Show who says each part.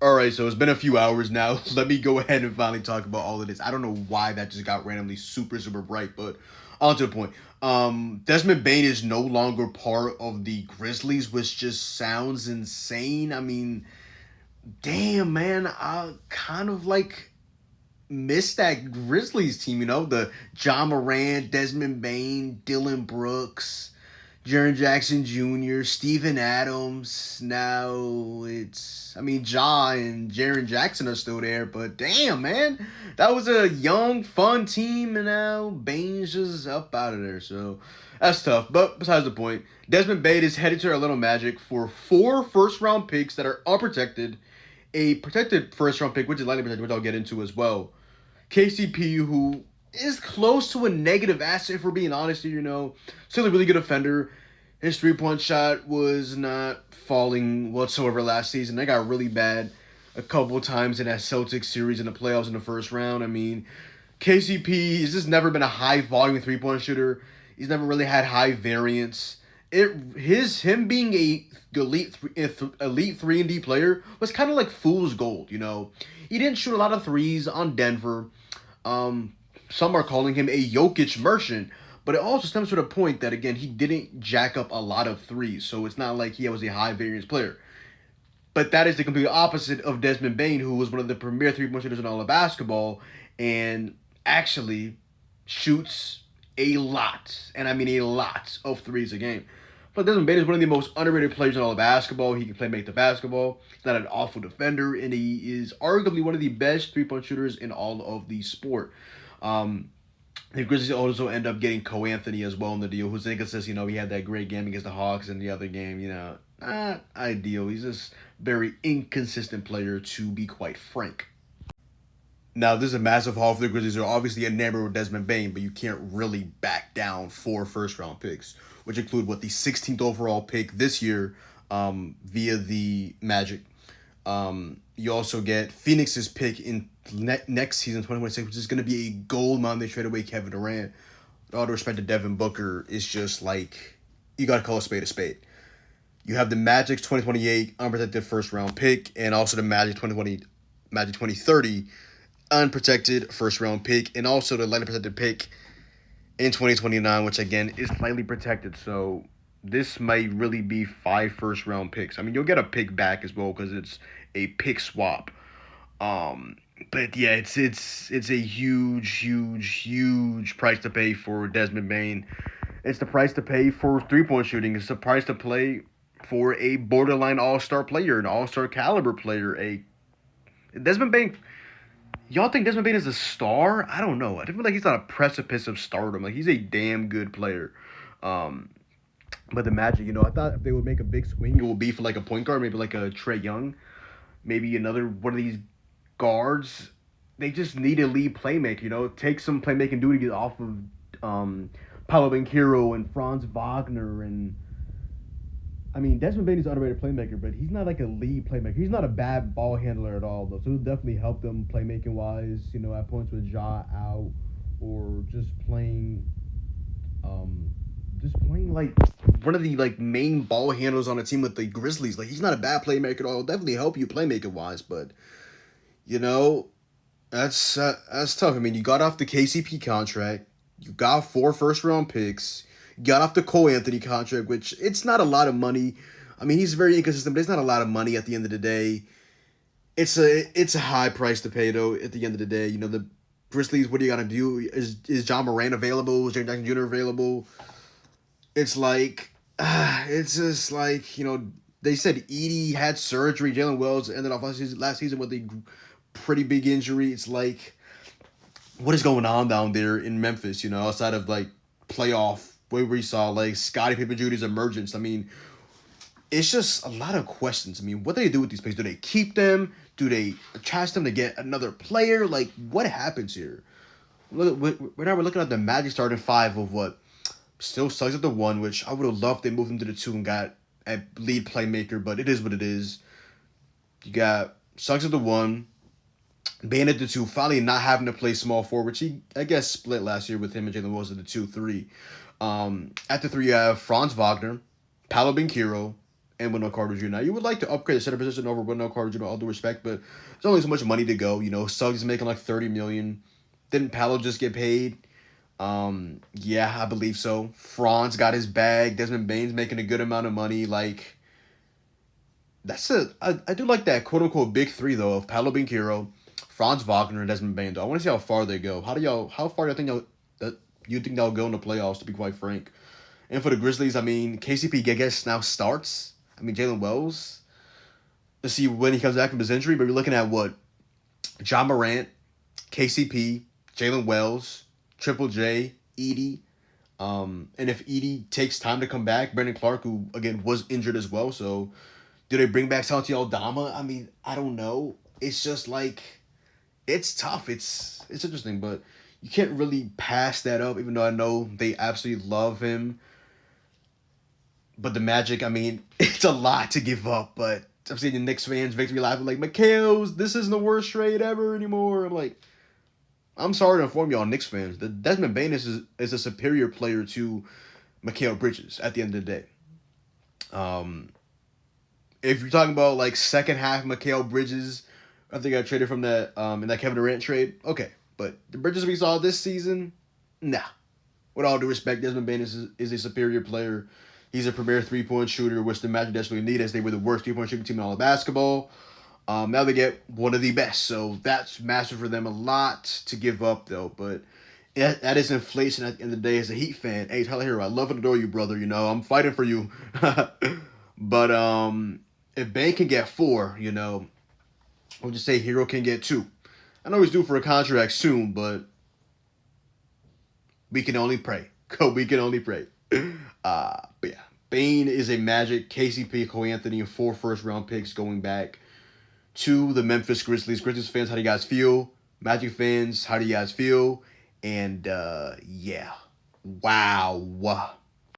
Speaker 1: All right, so it's been a few hours now. Let me go ahead and finally talk about all of this. I don't know why that just got randomly super, super bright, but on to the point. Desmond Bane is no longer part of the Grizzlies, which just sounds insane. I mean, damn, man, I kind of like miss that Grizzlies team, the John Morant, Desmond Bane, Dylan Brooks, Jaren Jackson Jr., Steven Adams. Now Ja and Jaren Jackson are still there, but damn, man, that was a young, fun team, and now Bane's just up out of there, so that's tough. But besides the point, Desmond Bane is headed to Orlando Magic for 4 first-round picks that are unprotected, a protected first-round pick, which is lightly protected, which I'll get into as well. KCP, who is close to a negative asset, if we're being honest here, still a really good offender. His 3-point shot was not falling whatsoever last season. They got really bad a couple times in that Celtics series in the playoffs in the first round. I mean, KCP has just never been a high volume 3-point shooter. He's never really had high variance. Him being a elite 3 and D player was kind of like fool's gold. He didn't shoot a lot of threes on Denver. Um, some are calling him a Jokic merchant, but it also stems from the point that again he didn't jack up a lot of threes, so it's not like he was a high variance player. But that is the complete opposite of Desmond Bane, who was one of the premier 3-point shooters in all of basketball, and actually shoots a lot, and I mean a lot of threes a game. But Desmond Bane is one of the most underrated players in all of basketball. He can play make the basketball. He's not an awful defender, and he is arguably one of the best 3-point shooters in all of the sport. Um, the Grizzlies also end up getting Cole Anthony as well in the deal, who's inconsistent. He had that great game against the Hawks, and the other game, not ideal. He's just very inconsistent player, to be quite frank. Now, this is a massive haul for the Grizzlies. They're obviously enamored with Desmond Bane, but you can't really back down 4 first-round picks, which include the 16th overall pick this year via the Magic. You also get Phoenix's pick in next season, 2026, which is going to be a gold mine. They trade away Kevin Durant. With all due respect to Devin Booker, it's just like you got to call a spade a spade. You have the Magic's 2028 unprotected first-round pick, and also the Magic 2030 unprotected first-round pick, and also the lightly protected pick in 2029, which again is slightly protected. So this might really be 5 first-round picks. I mean, you'll get a pick back as well because it's a pick swap. But yeah, it's a huge, huge, huge price to pay for Desmond Bane. It's the price to pay for 3-point shooting. It's the price to play for a borderline all-star player, an all-star caliber player. A Desmond Bane. Y'all think Desmond Bane is a star? I don't know. I feel like he's on a precipice of stardom. Like, he's a damn good player. Um, but the Magic, I thought if they would make a big swing, it would be for like a point guard, maybe like a Trae Young, maybe another one of these guards. They just need a lead playmaker. Take some playmaking duties off of Paolo Banchero and Franz Wagner. And I mean, Desmond Bane is an underrated playmaker, but he's not like a lead playmaker. He's not a bad ball handler at all, though. So it'll definitely help them playmaking wise. At points with Ja out, or just playing like one of the like main ball handlers on a team with the Grizzlies. Like, he's not a bad playmaker at all. It'll definitely help you playmaking wise, but you know that's tough. I mean, you got off the KCP contract, you got 4 first-round picks, you got off the Cole Anthony contract, which it's not a lot of money. I mean, he's very inconsistent, but it's not a lot of money at the end of the day. It's a high price to pay though. At the end of the day, the Grizzlies. What are you gonna do? Is John Morant available? Is Jaren Jackson Jr. available? It's like, it's just like they said Edie had surgery. Jalen Wells ended off last season with a pretty big injury. It's like, what is going on down there in Memphis? Outside of like playoff where we saw like Scottie Pippen Jr.'s emergence. I mean, it's just a lot of questions. I mean, what do they do with these players? Do they keep them? Do they attach them to get another player? Like, what happens here? We're looking at the Magic starting 5 of what still sucks at the 1, which I would have loved they moved him to the 2 and got a lead playmaker, but it is what it is. You got Suggs at the 1, Bane at the 2, finally not having to play small forward, which he, I guess, split last year with him and Jalen Wilson at the 2-3. At the 3, you have Franz Wagner, Paolo Banchero, and Wendell Carter Jr. Now, you would like to upgrade the center position over Wendell Carter Jr., all due respect, but there's only so much money to go. You know, Suggs is making like $30 million. Didn't Paolo just get paid? Yeah, I believe so. Franz got his bag. Desmond Bane's making a good amount of money. Like, I do like that quote unquote big three though of Paolo Banchero, Franz Wagner, and Desmond Bane. Though I want to see how far they go. How far do you think they'll go in the playoffs? To be quite frank, and for the Grizzlies, I mean, KCP Gegas now starts. I mean, Jalen Wells. Let's see when he comes back from his injury, but we're looking at what? John Morant, KCP, Jalen Wells, Triple J, Edie. And if Edie takes time to come back, Brandon Clark, who again was injured as well, so do they bring back Santi Aldama? I mean, I don't know. It's just like it's tough. It's interesting, but you can't really pass that up, even though I know they absolutely love him. But the Magic, I mean, it's a lot to give up, but I'm seeing the Knicks fans victory live like, Mikhail's, this isn't the worst trade ever anymore. I'm like, I'm sorry to inform y'all Knicks fans that Desmond Bane is a superior player to Mikal Bridges at the end of the day. If you're talking about like second half Mikal Bridges, I think I traded from that in that Kevin Durant trade. Okay, but the Bridges we saw this season, nah. With all due respect, Desmond Bane is a superior player. He's a premier 3-point shooter, which the Magic desperately need as they were the worst 3-point shooting team in all of basketball. Now they get one of the best, so that's massive for them. A lot to give up, though, but that is inflation at the end of the day. As a Heat fan, hey, Tyler Hero, I love and adore you, brother. You know, I'm fighting for you. But if Bane can get 4, you know, we'll just say Hero can get 2. I know he's due for a contract soon, but we can only pray. We can only pray. But yeah, Bane is a Magic, KCP, Cole Anthony, and 4 first-round picks going back to the Memphis Grizzlies. Grizzlies fans, how do you guys feel? Magic fans, how do you guys feel? And yeah, wow.